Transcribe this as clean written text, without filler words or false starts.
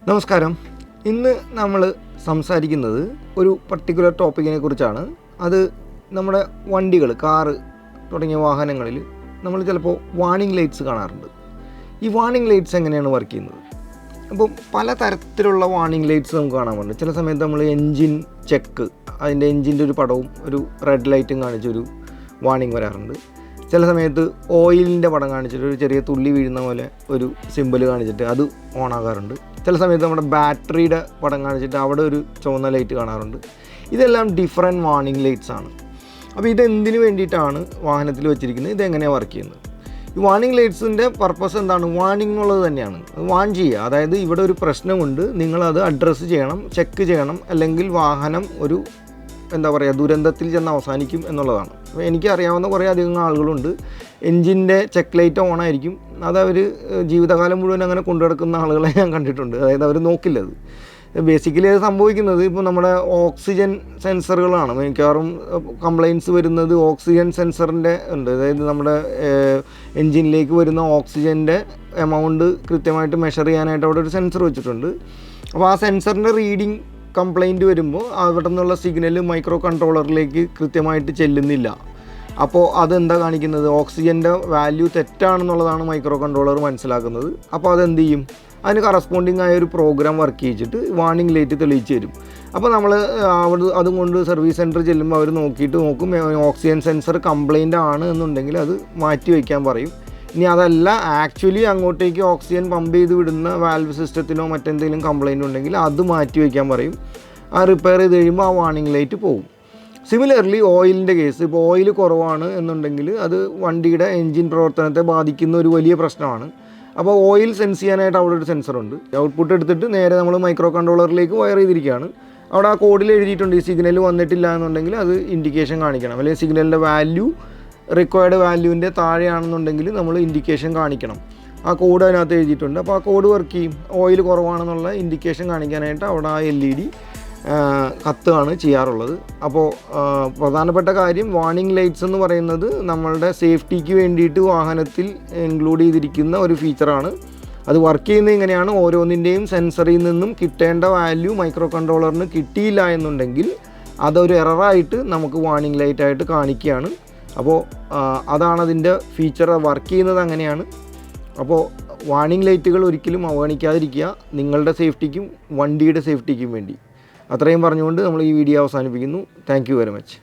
നമസ്കാരം. ഇന്ന് നമ്മൾ സംസാരിക്കുന്നത് ഒരു പർട്ടിക്കുലർ ടോപ്പിക്കിനെ കുറിച്ചാണ്. അത് നമ്മുടെ വണ്ടികൾ, കാറ് തുടങ്ങിയ വാഹനങ്ങളിൽ നമ്മൾ ചിലപ്പോൾ വാർണിംഗ് ലൈറ്റ്സ് കാണാറുണ്ട്. ഈ വാർണിംഗ് ലൈറ്റ്സ് എങ്ങനെയാണ് വർക്ക് ചെയ്യുന്നത്? അപ്പോൾ പല തരത്തിലുള്ള വാർണിംഗ് ലൈറ്റ്സ് നമുക്ക് കാണാൻ പറ്റും. ചില സമയത്ത് നമ്മൾ എൻജിൻ ചെക്ക്, അതിൻ്റെ എൻജിൻ്റെ ഒരു പടവും ഒരു റെഡ് ലൈറ്റും കാണിച്ചൊരു വാർണിംഗ് വരാറുണ്ട്. ചില സമയത്ത് ഓയിലിൻ്റെ പടം കാണിച്ചിട്ട് ഒരു ചെറിയ തുള്ളി വീഴുന്ന പോലെ ഒരു സിമ്പിൾ കാണിച്ചിട്ട് അത് ഓണാകാറുണ്ട്. ചില സമയത്ത് നമ്മുടെ ബാറ്ററിയുടെ പടം കാണിച്ചിട്ട് അവിടെ ഒരു ചുവന്ന ലൈറ്റ് കാണാറുണ്ട്. ഇതെല്ലാം ഡിഫറെൻറ്റ് വാർണിംഗ് ലൈറ്റ്സ് ആണ്. അപ്പോൾ ഇതെന്തിനു വേണ്ടിയിട്ടാണ് വാഹനത്തിൽ വെച്ചിരിക്കുന്നത്, ഇതെങ്ങനെയാണ് വർക്ക് ചെയ്യുന്നത്? ഈ വാർണിംഗ് ലൈറ്റ്സിൻ്റെ പർപ്പസ് എന്താണ്? വാർണിംഗ് എന്നുള്ളത് തന്നെയാണ്, വാൺ ചെയ്യുക. അതായത് ഇവിടെ ഒരു പ്രശ്നമുണ്ട്, നിങ്ങളത് അഡ്രസ്സ് ചെയ്യണം, ചെക്ക് ചെയ്യണം, അല്ലെങ്കിൽ വാഹനം ഒരു ദുരന്തത്തിൽ ചെന്ന് അവസാനിക്കും എന്നുള്ളതാണ്. അപ്പോൾ എനിക്കറിയാവുന്ന കുറേ അധികം ആളുകളുണ്ട്, എൻജിൻ്റെ ചെക്ക് ലൈറ്റ് ഓണായിരിക്കും, അതവർ ജീവിതകാലം മുഴുവൻ അങ്ങനെ കൊണ്ടു നടക്കുന്ന ആളുകളെ ഞാൻ കണ്ടിട്ടുണ്ട്. അതായത് അവർ നോക്കില്ലത്. ബേസിക്കലി അത് സംഭവിക്കുന്നത് ഇപ്പോൾ നമ്മുടെ ഓക്സിജൻ സെൻസറുകളാണ്. മിക്കവാറും കംപ്ലയിൻറ്റ്സ് വരുന്നത് ഓക്സിജൻ സെൻസറിൻ്റെ ഉണ്ട്. അതായത് നമ്മുടെ എൻജിനിലേക്ക് വരുന്ന ഓക്സിജൻ്റെ എമൗണ്ട് കൃത്യമായിട്ട് മെഷർ ചെയ്യാനായിട്ട് അവിടെ ഒരു സെൻസർ വെച്ചിട്ടുണ്ട്. അപ്പോൾ ആ സെൻസറിൻ്റെ റീഡിങ് കംപ്ലയിൻറ്റ് വരുമ്പോൾ അവിടെ നിന്നുള്ള സിഗ്നൽ മൈക്രോ കൺട്രോളറിലേക്ക് കൃത്യമായിട്ട് ചെല്ലുന്നില്ല. അപ്പോൾ അതെന്താ കാണിക്കുന്നത്? ഓക്സിജൻ്റെ വാല്യൂ തെറ്റാണെന്നുള്ളതാണ് മൈക്രോ കൺട്രോളർ മനസ്സിലാക്കുന്നത്. അപ്പോൾ അതെന്ത് ചെയ്യും? അതിന് കറസ്പോണ്ടിങ് ആയ ഒരു പ്രോഗ്രാം വർക്ക് ചെയ്യിച്ചിട്ട് വാർണിംഗ് ലൈറ്റ് തെളിയിച്ച് തരും. അപ്പോൾ നമ്മൾ അതും കൊണ്ട് സർവീസ് സെൻറ്റർ ചെല്ലുമ്പോൾ അവർ നോക്കും, ഓക്സിജൻ സെൻസർ കംപ്ലയിൻ്റ് ആണ് എന്നുണ്ടെങ്കിൽ അത് മാറ്റി വയ്ക്കാൻ പറയും. ഇനി അതല്ല, ആക്ച്വലി അങ്ങോട്ടേക്ക് ഓക്സിജൻ പമ്പ് ചെയ്ത് വിടുന്ന വാൽവ് സിസ്റ്റത്തിനോ മറ്റെന്തെങ്കിലും കംപ്ലയിൻ്റ് ഉണ്ടെങ്കിൽ അത് മാറ്റി വയ്ക്കാൻ പറയും. ആ റിപ്പയർ ചെയ്ത് കഴിയുമ്പോൾ ആ വാർണിംഗ് ലൈറ്റ് പോകും. സിമിലർലി ഓയിലിൻ്റെ കേസ്, ഇപ്പോൾ ഓയിൽ കുറവാണ് എന്നുണ്ടെങ്കിൽ അത് വണ്ടിയുടെ എൻജിൻ പ്രവർത്തനത്തെ ബാധിക്കുന്ന ഒരു വലിയ പ്രശ്നമാണ്. അപ്പോൾ ഓയിൽ സെൻസ് ചെയ്യാനായിട്ട് അവിടെ ഒരു സെൻസറുണ്ട്. ഔട്ട്പുട്ട് എടുത്തിട്ട് നേരെ നമ്മൾ മൈക്രോ കൺട്രോളറിലേക്ക് വയർ ചെയ്തിരിക്കുകയാണ്. അവിടെ ആ കോഡിൽ എഴുതിയിട്ടുണ്ട്, ഈ സിഗ്നൽ വന്നിട്ടില്ല എന്നുണ്ടെങ്കിൽ അത് ഇൻഡിക്കേഷൻ കാണിക്കണം, അല്ലെങ്കിൽ സിഗ്നലിൻ്റെ വാല്യൂ റിക്വയർഡ് വാല്യൂവിൻ്റെ താഴെയാണെന്നുണ്ടെങ്കിൽ നമ്മൾ ഇൻഡിക്കേഷൻ കാണിക്കണം. ആ കോഡ് അതിനകത്ത് എഴുതിയിട്ടുണ്ട്. അപ്പോൾ ആ കോഡ് വർക്ക് ചെയ്യും. ഓയിൽ കുറവാണെന്നുള്ള ഇൻഡിക്കേഷൻ കാണിക്കാനായിട്ട് അവിടെ ആ LED കത്തുകയാണ് ചെയ്യാറുള്ളത്. അപ്പോൾ പ്രധാനപ്പെട്ട കാര്യം, വാർണിംഗ് ലൈറ്റ്സ് എന്ന് പറയുന്നത് നമ്മളുടെ സേഫ്റ്റിക്ക് വേണ്ടിയിട്ട് വാഹനത്തിൽ ഇൻക്ലൂഡ് ചെയ്തിരിക്കുന്ന ഒരു ഫീച്ചറാണ്. അത് വർക്ക് ചെയ്യുന്നത് ഇങ്ങനെയാണ്. ഓരോന്നിൻ്റെയും സെൻസറിൽ നിന്നും കിട്ടേണ്ട വാല്യൂ മൈക്രോ കൺട്രോളറിന് കിട്ടിയില്ല എന്നുണ്ടെങ്കിൽ അതൊരു എററായിട്ട് നമുക്ക് വാർണിംഗ് ലൈറ്റായിട്ട് കാണിക്കുകയാണ്. അപ്പോൾ അതാണ് അതിൻ്റെ ഫീച്ചർ, വർക്ക് ചെയ്യുന്നത് അങ്ങനെയാണ്. അപ്പോൾ വാർണിംഗ് ലൈറ്റുകൾ ഒരിക്കലും അവഗണിക്കാതിരിക്കുക, നിങ്ങളുടെ സേഫ്റ്റിക്കും വണ്ടിയുടെ സേഫ്റ്റിക്കും വേണ്ടി. അത്രയും പറഞ്ഞുകൊണ്ട് നമ്മൾ ഈ വീഡിയോ അവസാനിപ്പിക്കുന്നു. Thank you very much.